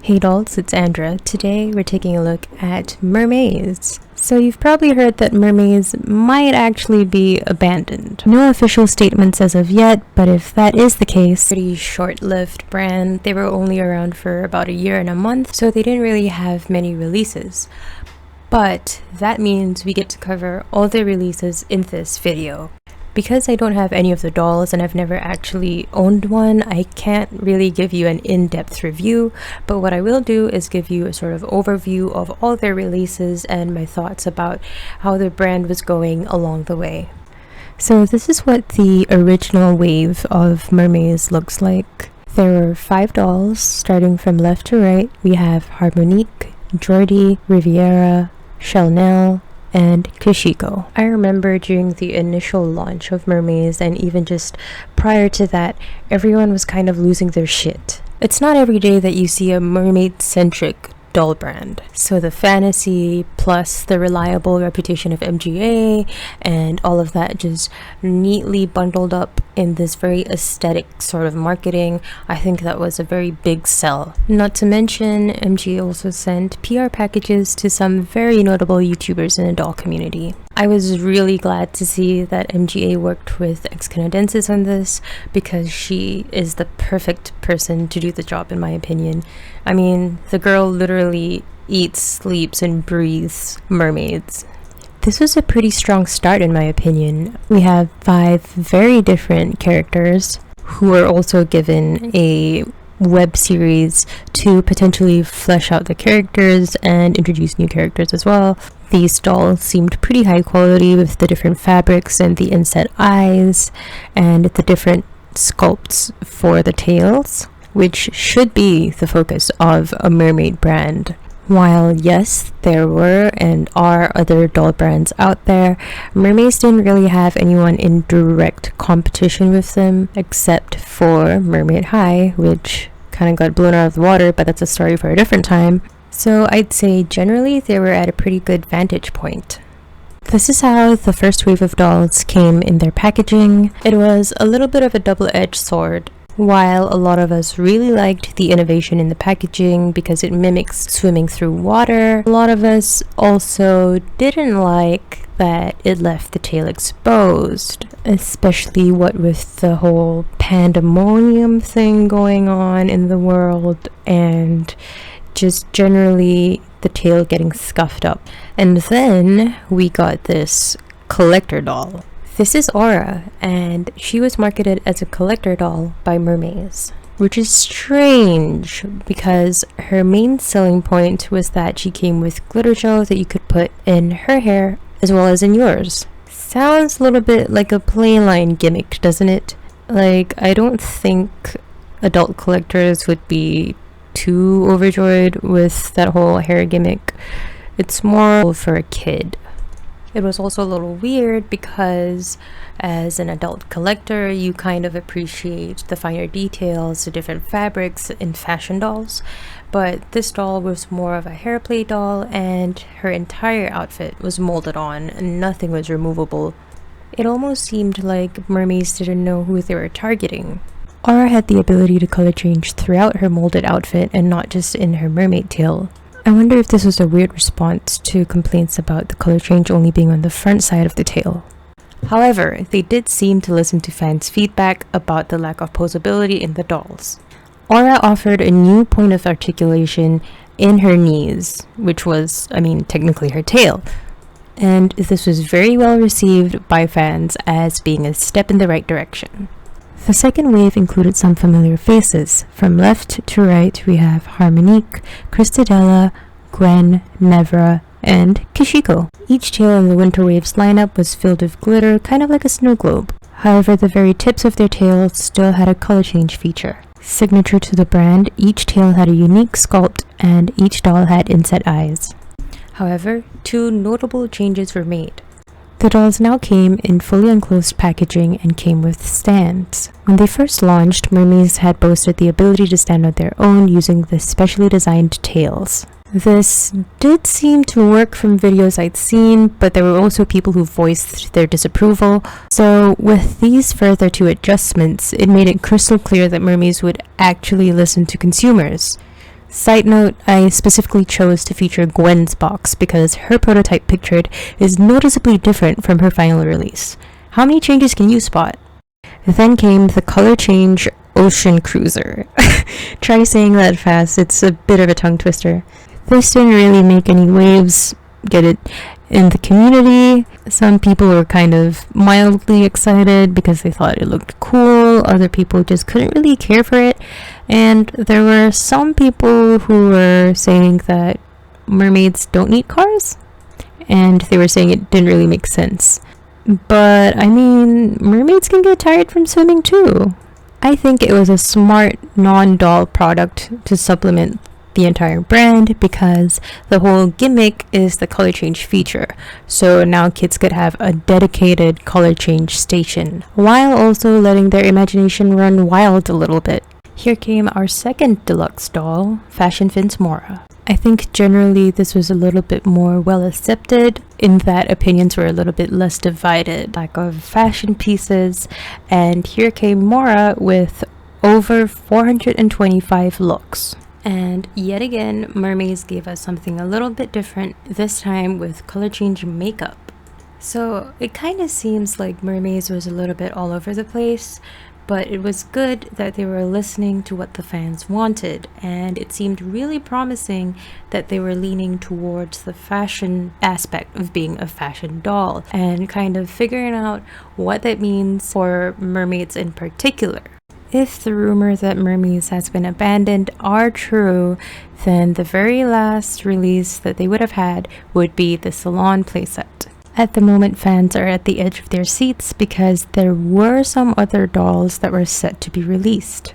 Hey dolls, it's Andra. Today we're taking a look at Mermaze. So you've probably heard that Mermaze might actually be abandoned. No official statements as of yet, but if that is the case, pretty short-lived brand. They were only around for about a year and a month, so they didn't really have many releases. But that means we get to cover all their releases in this video. Because I don't have any of the dolls and I've never actually owned one, I can't really give you an in-depth review, but what I will do is give you a sort of overview of all their releases and my thoughts about how the brand was going along the way. So this is what the original wave of Mermaze looks like. There were 5 dolls, starting from left to right. We have Harmonique, Jordi, Riviera, Chanel, and Kishiko. I remember during the initial launch of Mermaze, and even just prior to that, everyone was kind of losing their shit. It's not every day that you see a mermaid-centric doll brand. So the fantasy plus the reliable reputation of MGA and all of that just neatly bundled up in this very aesthetic sort of marketing, I think that was a very big sell. Not to mention, MGA also sent PR packages to some very notable YouTubers in the doll community. I was really glad to see that MGA worked with Ex-Canadensis on this because she is the perfect person to do the job in my opinion. I mean, the girl literally eats, sleeps, and breathes mermaids. This was a pretty strong start in my opinion. We have 5 very different characters who are also given a web series to potentially flesh out the characters and introduce new characters as well. These dolls seemed pretty high quality with the different fabrics and the inset eyes and the different sculpts for the tails, which should be the focus of a mermaid brand. While yes, there were and are other doll brands out there, Mermaze didn't really have anyone in direct competition with them except for Mermaid High, which kind of got blown out of the water, but that's a story for a different time. So I'd say generally they were at a pretty good vantage point. This is how the first wave of dolls came in their packaging. It was a little bit of a double-edged sword. While a lot of us really liked the innovation in the packaging because it mimics swimming through water, a lot of us also didn't like that it left the tail exposed, especially what with the whole pandemonium thing going on in the world and just generally the tail getting scuffed up. And then we got this collector doll. This is Aura, and she was marketed as a collector doll by Mermaze, which is strange because her main selling point was that she came with glitter gel that you could put in her hair as well as in yours. Sounds a little bit like a playline gimmick, doesn't it? Like, I don't think adult collectors would be too overjoyed with that whole hair gimmick. It's more for a kid. It was also a little weird because as an adult collector, you kind of appreciate the finer details, the different fabrics in fashion dolls. But this doll was more of a hair play doll and her entire outfit was molded on and nothing was removable. It almost seemed like Mermaze didn't know who they were targeting. Aura had the ability to color change throughout her molded outfit and not just in her mermaid tail. I wonder if this was a weird response to complaints about the color change only being on the front side of the tail. However, they did seem to listen to fans' feedback about the lack of posability in the dolls. Aura offered a new point of articulation in her knees, which was, technically her tail. And this was very well received by fans as being a step in the right direction. The second wave included some familiar faces. From left to right, we have Harmonique, Christadella, Gwen, Nevra, and Kishiko. Each tail in the Winter Waves lineup was filled with glitter, kind of like a snow globe. However, the very tips of their tails still had a color change feature. Signature to the brand, each tail had a unique sculpt, and each doll had inset eyes. However, 2 notable changes were made. The dolls now came in fully enclosed packaging and came with stands. When they first launched, Mermaze had boasted the ability to stand on their own using the specially designed tails. This did seem to work from videos I'd seen, but there were also people who voiced their disapproval. So with these further 2 adjustments, it made it crystal clear that Mermaze would actually listen to consumers. Side note, I specifically chose to feature Gwen's box because her prototype pictured is noticeably different from her final release. How many changes can you spot? Then came the color change Ocean Cruiser. Try saying that fast, it's a bit of a tongue twister. This didn't really make any waves, get it, in the community. Some people were kind of mildly excited because they thought it looked cool, other people just couldn't really care for it, and there were some people who were saying that mermaids don't need cars, and they were saying it didn't really make sense. But I mean, mermaids can get tired from swimming too. I think it was a smart non-doll product to supplement the entire brand because the whole gimmick is the color change feature, so now kids could have a dedicated color change station while also letting their imagination run wild a little bit. Here came our second deluxe doll, Fashion Fins Mora. I think generally this was a little bit more well accepted in that opinions were a little bit less divided, lack of fashion pieces, and here came Mora with over 425 looks. And yet again, Mermaze gave us something a little bit different, this time with color change makeup. So it kind of seems like Mermaze was a little bit all over the place, but it was good that they were listening to what the fans wanted, and it seemed really promising that they were leaning towards the fashion aspect of being a fashion doll and kind of figuring out what that means for mermaids in particular. If the rumors that Mermaze has been abandoned are true, then the very last release that they would have had would be the salon playset. At the moment, fans are at the edge of their seats because there were some other dolls that were set to be released.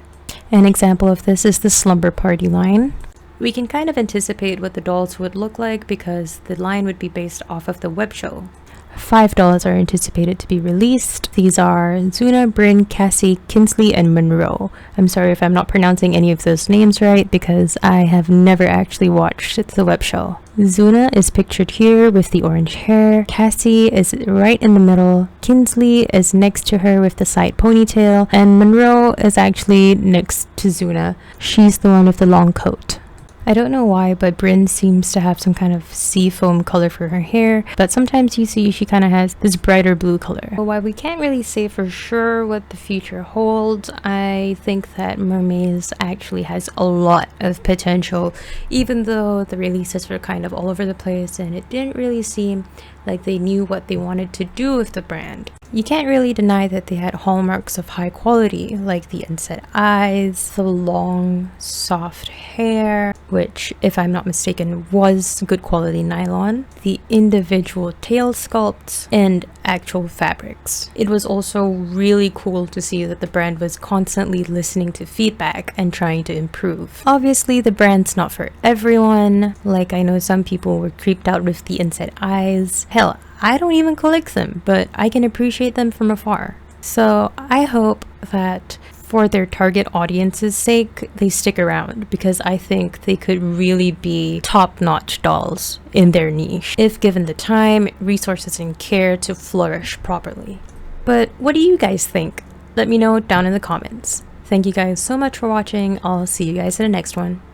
An example of this is the Slumber Party line. We can kind of anticipate what the dolls would look like because the line would be based off of the web show. 5 dolls are anticipated to be released. These are Zuna, Bryn, Cassie, Kinsley, and Monroe. I'm sorry if I'm not pronouncing any of those names right because I have never actually watched the web show. Zuna is pictured here with the orange hair. Cassie is right in the middle. Kinsley is next to her with the side ponytail. And Monroe is actually next to Zuna. She's the one with the long coat. I don't know why, but Bryn seems to have some kind of seafoam color for her hair, but sometimes you see she kind of has this brighter blue color. But while we can't really say for sure what the future holds, I think that Mermaze actually has a lot of potential, even though the releases were kind of all over the place and it didn't really seem like they knew what they wanted to do with the brand. You can't really deny that they had hallmarks of high quality, like the inset eyes, the long, soft hair, which, if I'm not mistaken, was good quality nylon, the individual tail sculpts, and actual fabrics. It was also really cool to see that the brand was constantly listening to feedback and trying to improve. Obviously, the brand's not for everyone. Like, I know some people were creeped out with the inset eyes. Hell, I don't even collect them, but I can appreciate them from afar. So I hope that for their target audience's sake, they stick around because I think they could really be top-notch dolls in their niche if given the time, resources, and care to flourish properly. But what do you guys think? Let me know down in the comments. Thank you guys so much for watching. I'll see you guys in the next one.